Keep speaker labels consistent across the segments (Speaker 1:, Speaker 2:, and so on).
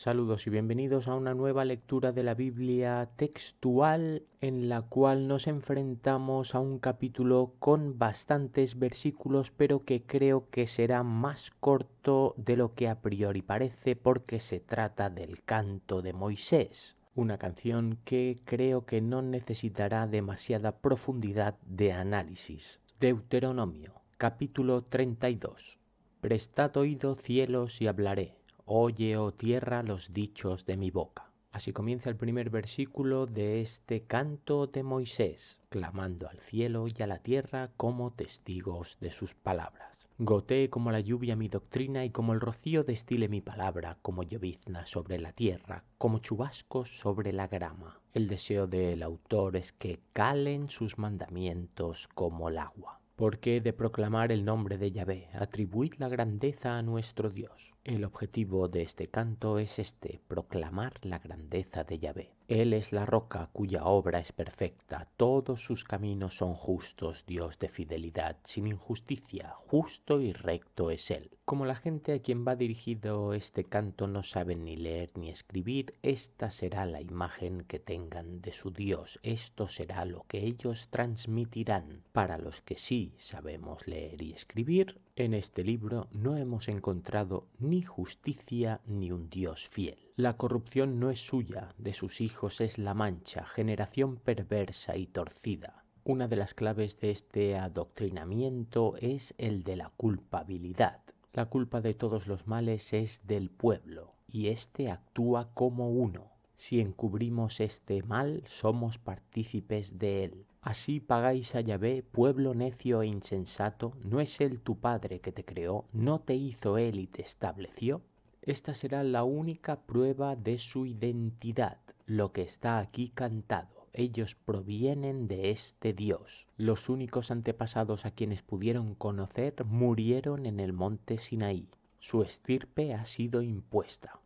Speaker 1: Saludos y bienvenidos a una nueva lectura de la Biblia textual en la cual nos enfrentamos a un capítulo con bastantes versículos, pero que creo que será más corto de lo que a priori parece porque se trata del canto de Moisés, una canción que creo que no necesitará demasiada profundidad de análisis. Deuteronomio, capítulo 32. Prestad oído, cielos, y hablaré. Oye, oh tierra, los dichos de mi boca. Así comienza el primer versículo de este canto de Moisés, clamando al cielo y a la tierra como testigos de sus palabras. Gotee como la lluvia mi doctrina y como el rocío destile mi palabra, como llovizna sobre la tierra, como chubascos sobre la grama. El deseo del autor es que calen sus mandamientos como el agua. ¿Por qué he de proclamar el nombre de Yahvé? Atribuid la grandeza a nuestro Dios. El objetivo de este canto es proclamar la grandeza de Yahvé. Él es la roca cuya obra es perfecta, todos sus caminos son justos, Dios de fidelidad, sin injusticia, justo y recto es Él. Como la gente a quien va dirigido este canto no sabe ni leer ni escribir, esta será la imagen que tengan de su Dios, esto será lo que ellos transmitirán. Para los que sí sabemos leer y escribir, en este libro no hemos encontrado ni justicia ni un Dios fiel. La corrupción no es suya, de sus hijos es la mancha, generación perversa y torcida. Una de las claves de este adoctrinamiento es el de la culpabilidad. La culpa de todos los males es del pueblo, y éste actúa como uno. Si encubrimos este mal, somos partícipes de él. Así pagáis a Yahvé, pueblo necio e insensato, ¿no es él tu padre que te creó? ¿No te hizo él y te estableció? Esta será la única prueba de su identidad, lo que está aquí cantado. Ellos provienen de este Dios. Los únicos antepasados a quienes pudieron conocer murieron en el monte Sinaí. Su estirpe ha sido impuesta.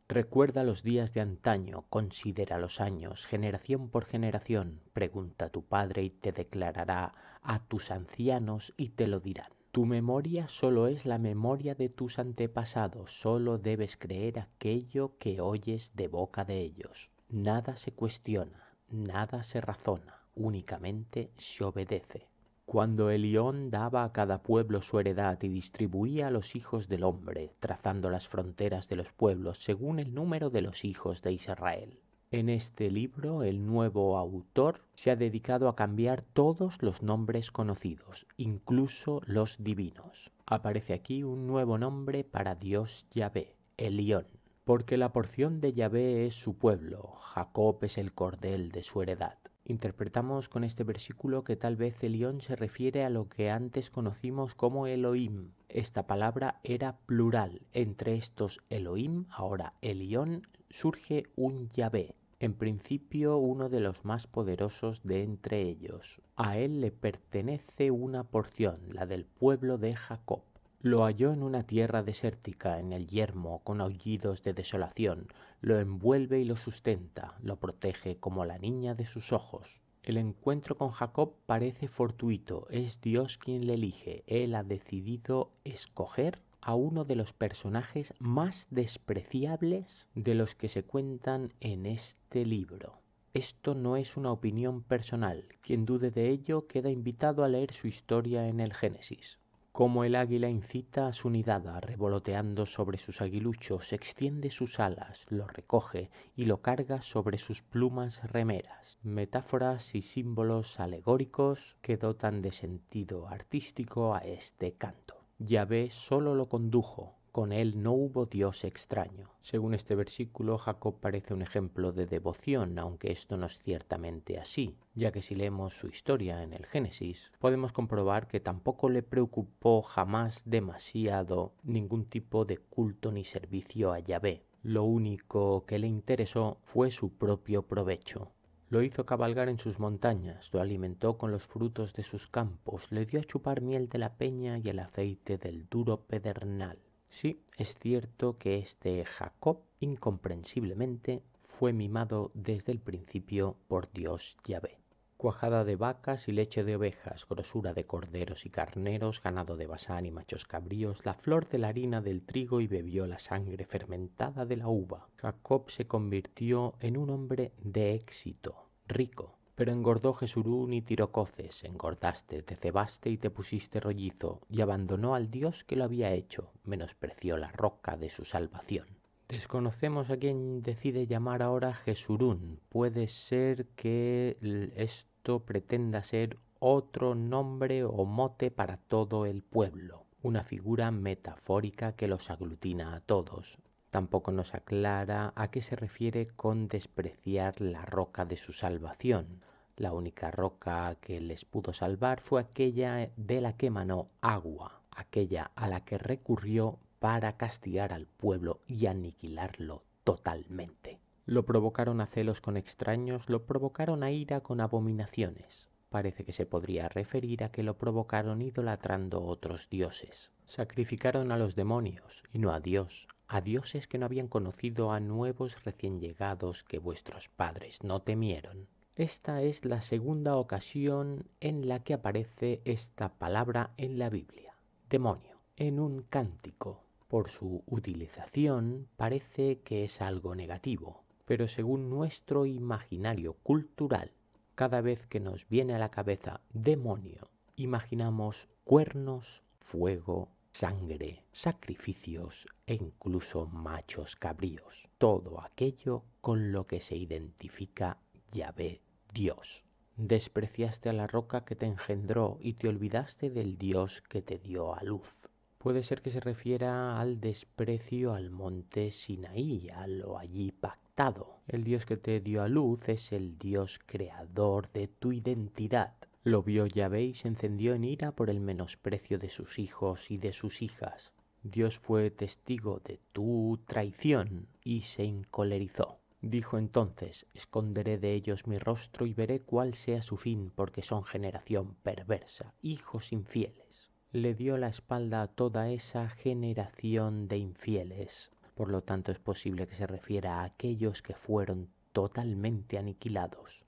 Speaker 1: Recuerda los días de antaño, considera los años, generación por generación. Pregunta a tu padre y te declarará, a tus ancianos y te lo dirán. Tu memoria solo es la memoria de tus antepasados, solo debes creer aquello que oyes de boca de ellos. Nada se cuestiona, nada se razona, únicamente se obedece. Cuando Elión daba a cada pueblo su heredad y distribuía a los hijos del hombre, trazando las fronteras de los pueblos según el número de los hijos de Israel. En este libro, el nuevo autor se ha dedicado a cambiar todos los nombres conocidos, incluso los divinos. Aparece aquí un nuevo nombre para Dios Yahvé, Elión, porque la porción de Yahvé es su pueblo, Jacob es el cordel de su heredad. Interpretamos con este versículo que tal vez Elión se refiere a lo que antes conocimos como Elohim. Esta palabra era plural. Entre estos Elohim, ahora Elión, surge un Yahvé. En principio uno de los más poderosos de entre ellos. A él le pertenece una porción, la del pueblo de Jacob. Lo halló en una tierra desértica, en el yermo, con aullidos de desolación. Lo envuelve y lo sustenta, lo protege como la niña de sus ojos. El encuentro con Jacob parece fortuito, es Dios quien le elige. Él ha decidido escoger a uno de los personajes más despreciables de los que se cuentan en este libro. Esto no es una opinión personal. Quien dude de ello queda invitado a leer su historia en el Génesis. Como el águila incita a su nidada, revoloteando sobre sus aguiluchos, extiende sus alas, lo recoge y lo carga sobre sus plumas remeras. Metáforas y símbolos alegóricos que dotan de sentido artístico a este canto. Yahvé solo lo condujo. Con él no hubo Dios extraño. Según este versículo, Jacob parece un ejemplo de devoción, aunque esto no es ciertamente así, ya que si leemos su historia en el Génesis, podemos comprobar que tampoco le preocupó jamás demasiado ningún tipo de culto ni servicio a Yahvé. Lo único que le interesó fue su propio provecho. Lo hizo cabalgar en sus montañas, lo alimentó con los frutos de sus campos, le dio a chupar miel de la peña y el aceite del duro pedernal. Sí, es cierto que este Jacob, incomprensiblemente, fue mimado desde el principio por Dios Yahvé. cuajada de vacas y leche de ovejas, grosura de corderos y carneros, ganado de Basán y machos cabríos, la flor de la harina del trigo y bebió la sangre fermentada de la uva. Jacob se convirtió en un hombre de éxito, rico. Pero engordó Jesurún y tiró coces, engordaste, te cebaste y te pusiste rollizo, y abandonó al Dios que lo había hecho, menospreció la roca de su salvación. Desconocemos a quién decide llamar ahora Jesurún. Puede ser que esto pretenda ser otro nombre o mote para todo el pueblo, una figura metafórica que los aglutina a todos. Tampoco nos aclara a qué se refiere con despreciar la roca de su salvación. La única roca que les pudo salvar fue aquella de la que emanó agua, aquella a la que recurrió para castigar al pueblo y aniquilarlo totalmente. Lo provocaron a celos con extraños, lo provocaron a ira con abominaciones. Parece que se podría referir a que lo provocaron idolatrando otros dioses. Sacrificaron a los demonios y no a Dios, a dioses que no habían conocido, a nuevos recién llegados que vuestros padres no temieron. Esta es la segunda ocasión en la que aparece esta palabra en la Biblia, demonio, en un cántico. Por su utilización parece que es algo negativo, pero según nuestro imaginario cultural, cada vez que nos viene a la cabeza demonio, imaginamos cuernos, fuego, sangre, sacrificios e incluso machos cabríos. Todo aquello con lo que se identifica Yahvé Dios. Despreciaste a la roca que te engendró y te olvidaste del Dios que te dio a luz. Puede ser que se refiera al desprecio al monte Sinaí, a lo allí pactado. El Dios que te dio a luz es el Dios creador de tu identidad. Lo vio Yahvé y se encendió en ira por el menosprecio de sus hijos y de sus hijas. Dios fue testigo de tu traición y se encolerizó. Dijo entonces: esconderé de ellos mi rostro y veré cuál sea su fin, porque son generación perversa, hijos infieles. Le dio la espalda a toda esa generación de infieles. Por lo tanto, es posible que se refiera a aquellos que fueron totalmente aniquilados.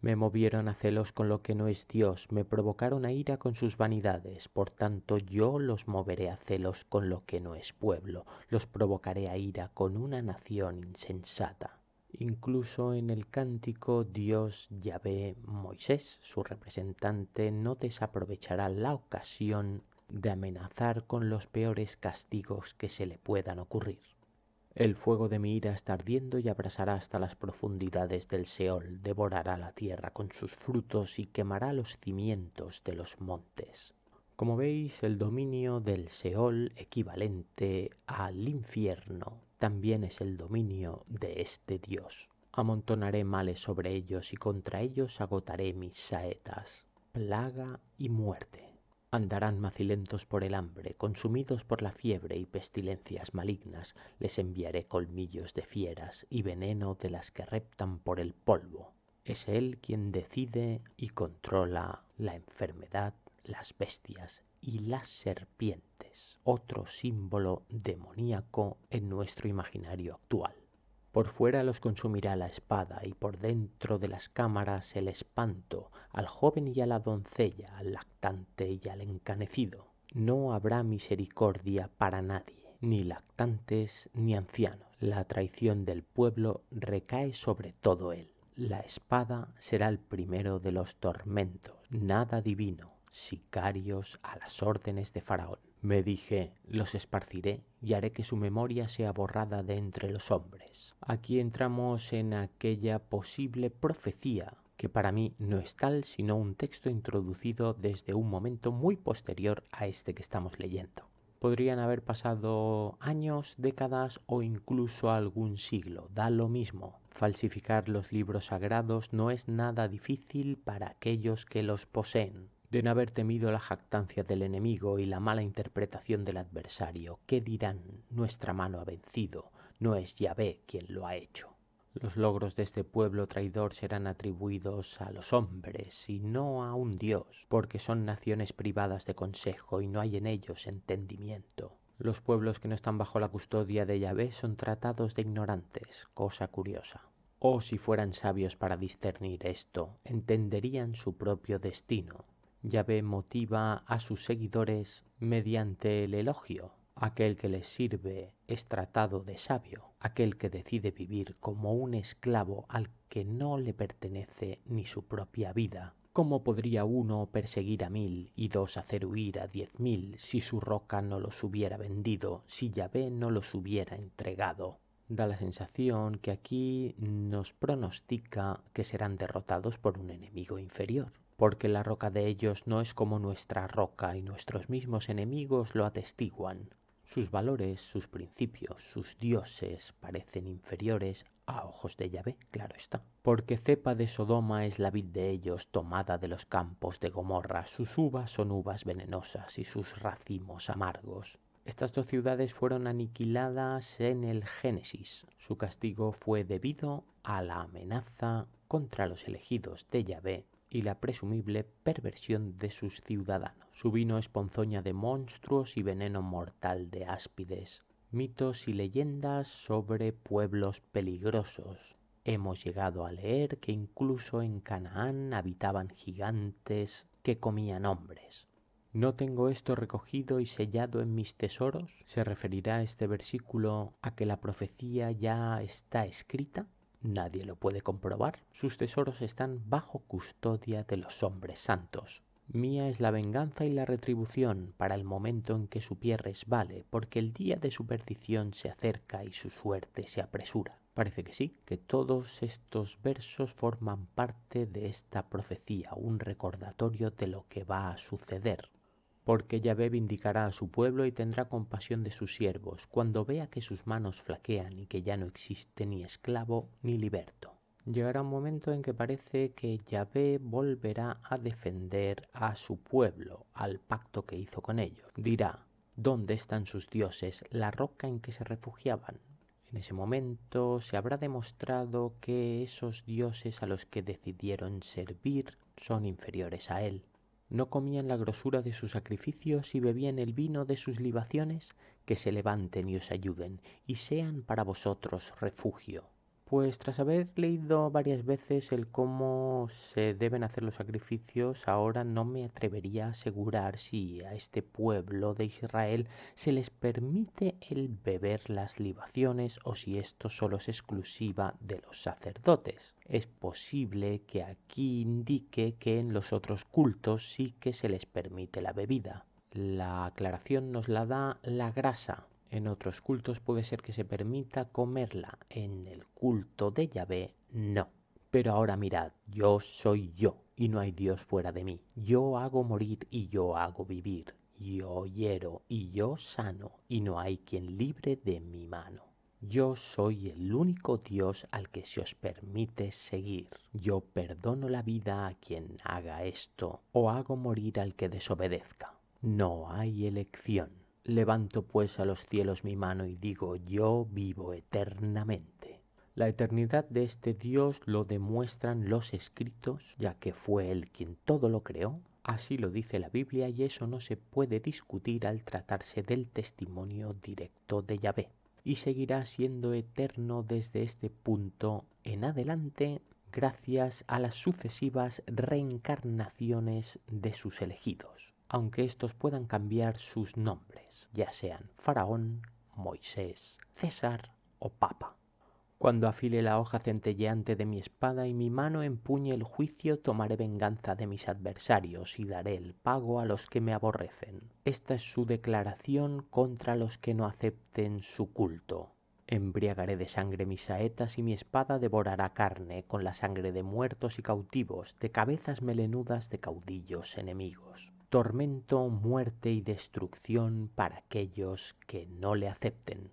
Speaker 1: Me movieron a celos con lo que no es Dios, me provocaron a ira con sus vanidades, por tanto yo los moveré a celos con lo que no es pueblo, los provocaré a ira con una nación insensata. Incluso en el cántico Dios Yahvé Moisés, su representante, no desaprovechará la ocasión de amenazar con los peores castigos que se le puedan ocurrir. El fuego de mi ira está ardiendo y abrasará hasta las profundidades del Seol, devorará la tierra con sus frutos y quemará los cimientos de los montes. Como veis, el dominio del Seol, equivalente al infierno, también es el dominio de este Dios. Amontonaré males sobre ellos y contra ellos agotaré mis saetas, plaga y muerte. Andarán macilentos por el hambre, consumidos por la fiebre y pestilencias malignas. Les enviaré colmillos de fieras y veneno de las que reptan por el polvo. Es Él quien decide y controla la enfermedad, las bestias y las serpientes, otro símbolo demoníaco en nuestro imaginario actual. Por fuera los consumirá la espada y por dentro de las cámaras el espanto, al joven y a la doncella, al lactante y al encanecido. No habrá misericordia para nadie, ni lactantes ni ancianos. La traición del pueblo recae sobre todo él. La espada será el primero de los tormentos, nada divino, sicarios a las órdenes de Faraón. Me dije: los esparciré y haré que su memoria sea borrada de entre los hombres. Aquí entramos en aquella posible profecía, que para mí no es tal sino un texto introducido desde un momento muy posterior a este que estamos leyendo. Podrían haber pasado años, décadas o incluso algún siglo, da lo mismo. Falsificar los libros sagrados no es nada difícil para aquellos que los poseen. De no haber temido la jactancia del enemigo y la mala interpretación del adversario, ¿qué dirán? Nuestra mano ha vencido, no es Yahvé quien lo ha hecho. Los logros de este pueblo traidor serán atribuidos a los hombres y no a un Dios, porque son naciones privadas de consejo y no hay en ellos entendimiento. Los pueblos que no están bajo la custodia de Yahvé son tratados de ignorantes, cosa curiosa. Oh, si fueran sabios para discernir esto, entenderían su propio destino. Yahvé motiva a sus seguidores mediante el elogio. Aquel que les sirve es tratado de sabio, aquel que decide vivir como un esclavo al que no le pertenece ni su propia vida. ¿Cómo podría uno perseguir a 1000 y dos hacer huir a 10.000 si su roca no los hubiera vendido, si Yahvé no los hubiera entregado? Da la sensación que aquí nos pronostica que serán derrotados por un enemigo inferior, porque la roca de ellos no es como nuestra roca y nuestros mismos enemigos lo atestiguan. Sus valores, sus principios, sus dioses parecen inferiores a ojos de Yahvé, claro está. Porque cepa de Sodoma es la vid de ellos tomada de los campos de Gomorra, sus uvas son uvas venenosas y sus racimos amargos. Estas dos ciudades fueron aniquiladas en el Génesis. Su castigo fue debido a la amenaza contra los elegidos de Yahvé y la presumible perversión de sus ciudadanos. Su vino es ponzoña de monstruos y veneno mortal de áspides. Mitos y leyendas sobre pueblos peligrosos. Hemos llegado a leer que incluso en Canaán habitaban gigantes que comían hombres. ¿No tengo esto recogido y sellado en mis tesoros? ¿Se referirá este versículo a que la profecía ya está escrita? Nadie lo puede comprobar. Sus tesoros están bajo custodia de los hombres santos. Mía es la venganza y la retribución para el momento en que su pie resbale, porque el día de su perdición se acerca y su suerte se apresura. Parece que sí, que todos estos versos forman parte de esta profecía, un recordatorio de lo que va a suceder. Porque Yahvé vindicará a su pueblo y tendrá compasión de sus siervos, cuando vea que sus manos flaquean y que ya no existe ni esclavo ni liberto. Llegará un momento en que parece que Yahvé volverá a defender a su pueblo, al pacto que hizo con ellos. Dirá, ¿dónde están sus dioses, la roca en que se refugiaban? En ese momento se habrá demostrado que esos dioses a los que decidieron servir son inferiores a él. ¿No comían la grosura de sus sacrificios y bebían el vino de sus libaciones? Que se levanten y os ayuden, y sean para vosotros refugio. Pues tras haber leído varias veces el cómo se deben hacer los sacrificios, ahora no me atrevería a asegurar si a este pueblo de Israel se les permite el beber las libaciones o si esto solo es exclusiva de los sacerdotes. Es posible que aquí indique que en los otros cultos sí que se les permite la bebida. La aclaración nos la da la grasa. En otros cultos puede ser que se permita comerla, en el culto de Yahvé no. Pero ahora mirad, yo soy yo, y no hay Dios fuera de mí. Yo hago morir y yo hago vivir. Yo hiero y yo sano, y no hay quien libre de mi mano. Yo soy el único Dios al que se os permite seguir. Yo perdono la vida a quien haga esto, o hago morir al que desobedezca. No hay elección. Levanto pues a los cielos mi mano y digo, yo vivo eternamente. La eternidad de este Dios lo demuestran los escritos, ya que fue Él quien todo lo creó. Así lo dice la Biblia y eso no se puede discutir al tratarse del testimonio directo de Yahvé. Y seguirá siendo eterno desde este punto en adelante gracias a las sucesivas reencarnaciones de sus elegidos, aunque estos puedan cambiar sus nombres, ya sean Faraón, Moisés, César o Papa. Cuando afile la hoja centelleante de mi espada y mi mano empuñe el juicio, tomaré venganza de mis adversarios y daré el pago a los que me aborrecen. Esta es su declaración contra los que no acepten su culto. Embriagaré de sangre mis saetas y mi espada devorará carne con la sangre de muertos y cautivos, de cabezas melenudas de caudillos enemigos. Tormento, muerte y destrucción para aquellos que no le acepten.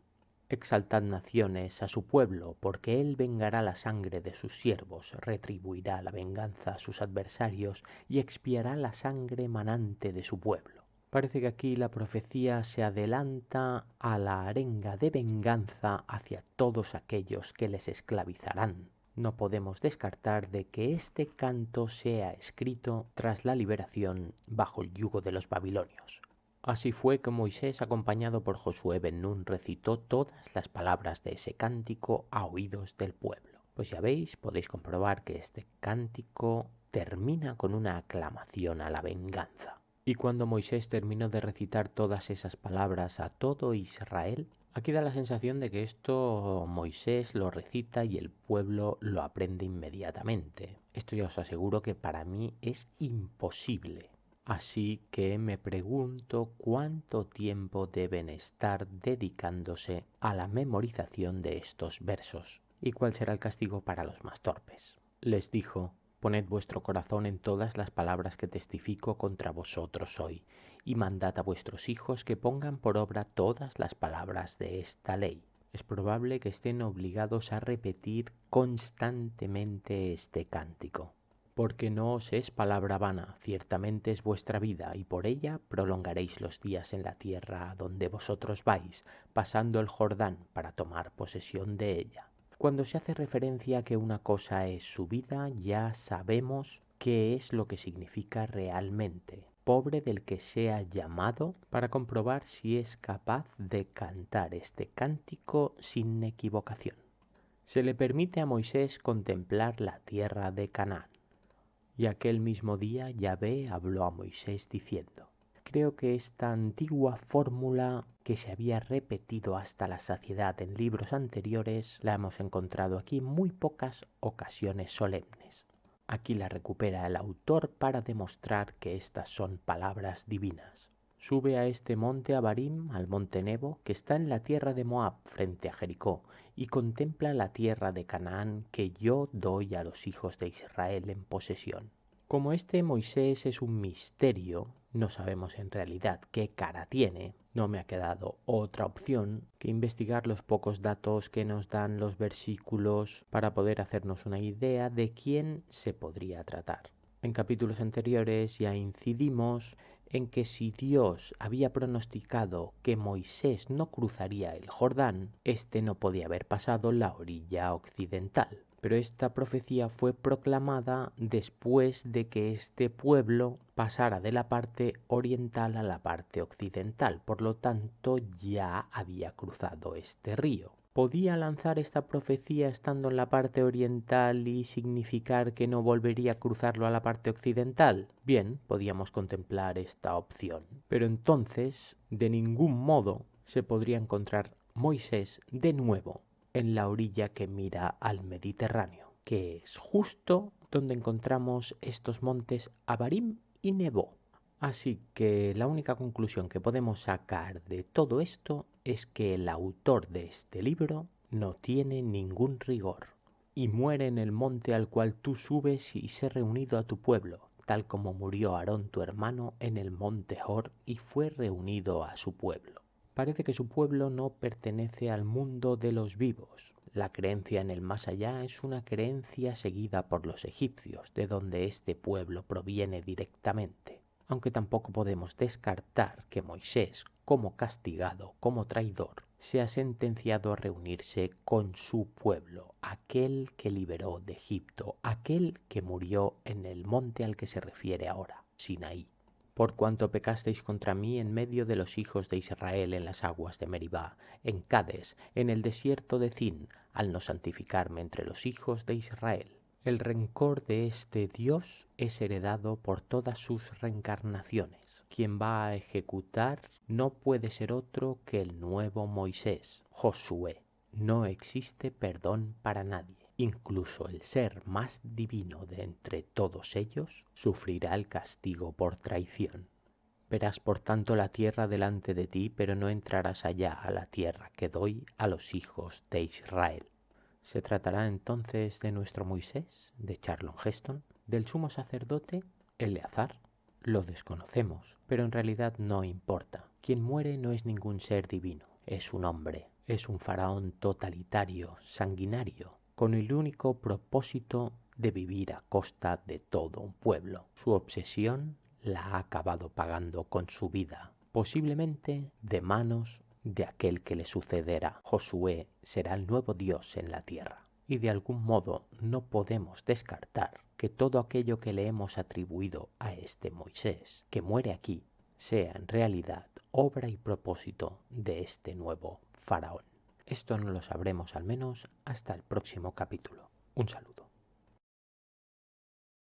Speaker 1: Exaltad naciones a su pueblo, porque él vengará la sangre de sus siervos, retribuirá la venganza a sus adversarios y expiará la sangre manante de su pueblo. Parece que aquí la profecía se adelanta a la arenga de venganza hacia todos aquellos que les esclavizarán. No podemos descartar de que este canto sea escrito tras la liberación bajo el yugo de los babilonios. Así fue que Moisés, acompañado por Josué ben Nun, recitó todas las palabras de ese cántico a oídos del pueblo. Pues ya veis, podéis comprobar que este cántico termina con una aclamación a la venganza. Y cuando Moisés terminó de recitar todas esas palabras a todo Israel, aquí da la sensación de que esto Moisés lo recita y el pueblo lo aprende inmediatamente. Esto ya os aseguro que para mí es imposible. Así que me pregunto cuánto tiempo deben estar dedicándose a la memorización de estos versos y cuál será el castigo para los más torpes. Les dijo: poned vuestro corazón en todas las palabras que testifico contra vosotros hoy, y mandad a vuestros hijos que pongan por obra todas las palabras de esta ley. Es probable que estén obligados a repetir constantemente este cántico. Porque no os es palabra vana, ciertamente es vuestra vida, y por ella prolongaréis los días en la tierra a donde vosotros vais, pasando el Jordán para tomar posesión de ella. Cuando se hace referencia a que una cosa es su vida, ya sabemos qué es lo que significa realmente. Pobre del que sea llamado para comprobar si es capaz de cantar este cántico sin equivocación. Se le permite a Moisés contemplar la tierra de Canaán. Y aquel mismo día Yahvé habló a Moisés diciendo: creo que esta antigua fórmula que se había repetido hasta la saciedad en libros anteriores la hemos encontrado aquí en muy pocas ocasiones solemnes. Aquí la recupera el autor para demostrar que estas son palabras divinas. Sube a este monte Abarim, al monte Nebo, que está en la tierra de Moab, frente a Jericó, y contempla la tierra de Canaán que yo doy a los hijos de Israel en posesión. Como este Moisés es un misterio, no sabemos en realidad qué cara tiene, no me ha quedado otra opción que investigar los pocos datos que nos dan los versículos para poder hacernos una idea de quién se podría tratar. En capítulos anteriores ya incidimos en que si Dios había pronosticado que Moisés no cruzaría el Jordán, éste no podía haber pasado la orilla occidental. Pero esta profecía fue proclamada después de que este pueblo pasara de la parte oriental a la parte occidental, por lo tanto ya había cruzado este río. ¿Podía lanzar esta profecía estando en la parte oriental y significar que no volvería a cruzarlo a la parte occidental? Bien, podíamos contemplar esta opción. Pero entonces, de ningún modo se podría encontrar Moisés de nuevo en la orilla que mira al Mediterráneo, que es justo donde encontramos estos montes Abarim y Nebo. Así que la única conclusión que podemos sacar de todo esto es que el autor de este libro no tiene ningún rigor y muere en el monte al cual tú subes y sé reunido a tu pueblo, tal como murió Aarón tu hermano en el monte Hor y fue reunido a su pueblo. Parece que su pueblo no pertenece al mundo de los vivos. La creencia en el más allá es una creencia seguida por los egipcios, de donde este pueblo proviene directamente. Aunque tampoco podemos descartar que Moisés, como castigado, como traidor, sea sentenciado a reunirse con su pueblo, aquel que liberó de Egipto, aquel que murió en el monte al que se refiere ahora, Sinaí. Por cuanto pecasteis contra mí en medio de los hijos de Israel en las aguas de Meribá, en Cades, en el desierto de Zin, al no santificarme entre los hijos de Israel. El rencor de este Dios es heredado por todas sus reencarnaciones. Quien va a ejecutar no puede ser otro que el nuevo Moisés, Josué. No existe perdón para nadie. Incluso el ser más divino de entre todos ellos sufrirá el castigo por traición. Verás por tanto la tierra delante de ti, pero no entrarás allá a la tierra que doy a los hijos de Israel. ¿Se tratará entonces de nuestro Moisés, de Charlton Heston, del sumo sacerdote, Eleazar? Lo desconocemos, pero en realidad no importa. Quien muere no es ningún ser divino, es un hombre, es un faraón totalitario, sanguinario, con el único propósito de vivir a costa de todo un pueblo. Su obsesión la ha acabado pagando con su vida, posiblemente de manos de aquel que le sucederá. Josué será el nuevo Dios en la tierra. Y de algún modo no podemos descartar que todo aquello que le hemos atribuido a este Moisés, que muere aquí, sea en realidad obra y propósito de este nuevo faraón. Esto no lo sabremos al menos hasta el próximo capítulo. Un saludo.